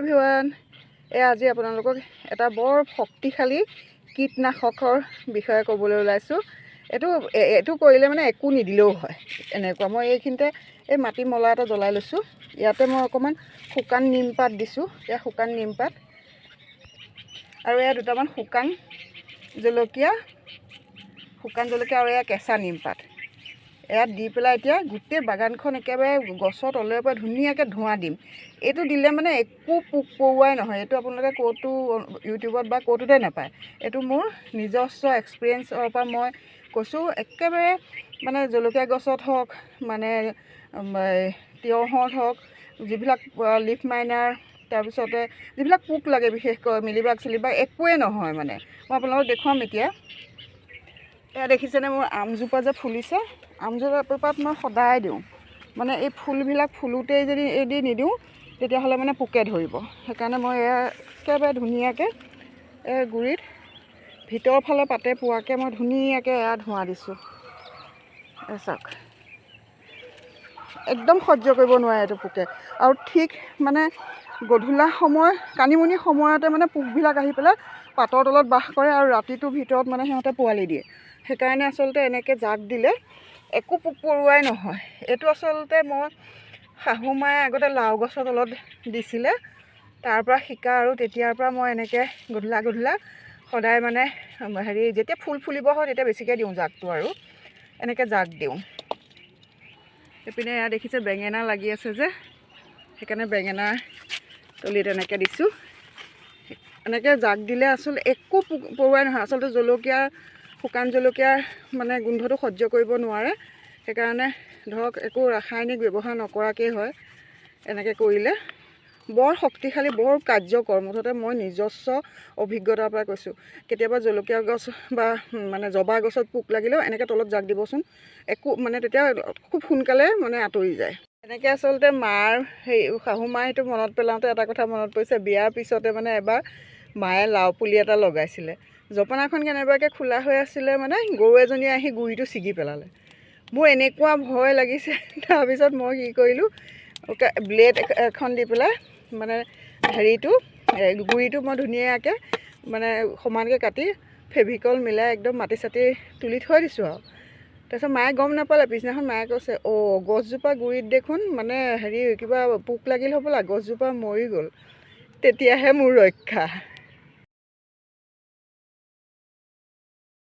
Everyone, আজি আপোনালোকক এটা বৰ শক্তিশালী কীটনাশকৰ বিষয়ে ক'বলৈ ওলাইছোঁ। এইটো কৰিলে মানে একো নিদিলেও হয় এনেকুৱা। মই এইখিনিতে এই মাটি মলা এটা জ্বলাই লৈছোঁ। ইয়াতে মই অকণমান শুকান নিমপাত দিছোঁ। এয়া শুকান নিমপাত আৰু এয়া দুটামান শুকান জলকীয়া আৰু এয়া কেঁচা নিমপাত। ইয়াত দি পেলাই এতিয়া গোটেই বাগানখন একেবাৰে গছৰ তলে পৰা ধুনীয়াকৈ ধোঁৱা দিম। এইটো দিলে মানে একো পোক পৰুৱাই নহয়। এইটো আপোনালোকে ক'তো ইউটিউবত বা ক'তোতে নাপায়। এইটো মোৰ নিজস্ব এক্সপিৰিয়েঞ্চৰ পৰা মই কৈছোঁ। একেবাৰে মানে জলকীয়া গছত হওক, মানে তিয়ঁহত হওক, যিবিলাক লিফ মাইনাৰ, তাৰপিছতে যিবিলাক পোক লাগে বিশেষকৈ মিলিবাগ চিলিবাগ একোৱেই নহয়। মানে মই আপোনালোকক দেখুৱাম এতিয়া। এয়া দেখিছেনে মোৰ আমজোপা যে ফুলিছে, আমজোপাত মই সদায় দিওঁ। মানে এই ফুলবিলাক ফুলোতেই যদি নিদিওঁ তেতিয়াহ'লে মানে পোকে ধৰিব। সেইকাৰণে মই এয়া একেবাৰে ধুনীয়াকৈ গুৰিত ভিতৰৰ ফালে পাতে পোৱাকৈ মই ধুনীয়াকৈ এয়া ধোঁৱা দিছোঁ। চাওক, একদম সহ্য কৰিব নোৱাৰে এইটো পোকে। আৰু ঠিক মানে গধূলা সময় কানিমুনি সময়তে মানে পোকবিলাক আহি পেলাই পাতৰ তলত বাস কৰে আৰু ৰাতিটোৰ ভিতৰত মানে সিহঁতে পোৱালি দিয়ে। সেইকাৰণে আচলতে এনেকৈ জাক দিলে একো পোক পৰুৱাই নহয়। এইটো আচলতে মই শাহু মায়ে আগতে লাও গছৰ তলত দিছিলে, তাৰ পৰা শিকা। আৰু তেতিয়াৰ পৰা মই এনেকৈ গধূলা সদায় মানে যেতিয়া ফুল ফুলিব হয় তেতিয়া বেছিকৈ দিওঁ জাকটো, আৰু এনেকৈ জাক দিওঁ। এইপিনে এয়া দেখিছে বেঙেনা লাগি আছে যে, সেইকাৰণে বেঙেনাৰ তলিত এনেকৈ দিছোঁ। এনেকৈ জাক দিলে আচলতে একো পোক পৰুৱাই নহয়। আচলতে শুকান জলকীয়াৰ মানে গোন্ধটো সহ্য কৰিব নোৱাৰে। সেইকাৰণে ধৰক একো ৰাসায়নিক ব্যৱহাৰ নকৰাকেই হয়। এনেকৈ কৰিলে বৰ শক্তিশালী, বৰ কাৰ্যকৰ। মুঠতে মই নিজস্ব অভিজ্ঞতাৰ পৰা কৈছোঁ। কেতিয়াবা জলকীয়া গছ বা মানে জবা গছত পোক লাগিলেও এনেকৈ তলত জাক দিবচোন, একো মানে তেতিয়া খুব সোনকালে মানে আঁতৰি যায়। এনেকৈ আচলতে মাৰ শাহু মায়ে সেইটো মনত পেলাওঁতে এটা কথা মনত পৰিছে। বিয়াৰ পিছতে মানে এবাৰ মায়ে লাও পুলি এটা লগাইছিলে। জপনাখন কেনেবাকৈ খোলা হৈ আছিলে, মানে গৰু এজনীয়ে আহি গুৰিটো ছিগি পেলালে। মোৰ এনেকুৱা ভয় লাগিছে। তাৰপিছত মই কি কৰিলোঁ, ব্লেড এখন দি পেলাই মানে গুৰিটো মই ধুনীয়াকৈ মানে সমানকৈ কাটি ফেভিকল মিলাই একদম মাটি চাটি তুলি থৈ দিছোঁ আৰু। তাৰপিছত মায়ে গম নাপালে। পিছদিনাখন মায়ে কৈছে, গছজোপা গুৰিত দেখোন মানে কিবা পোক লাগিল হ'বলা, গছজোপা মৰি গ'ল। তেতিয়াহে মোৰ ৰক্ষা।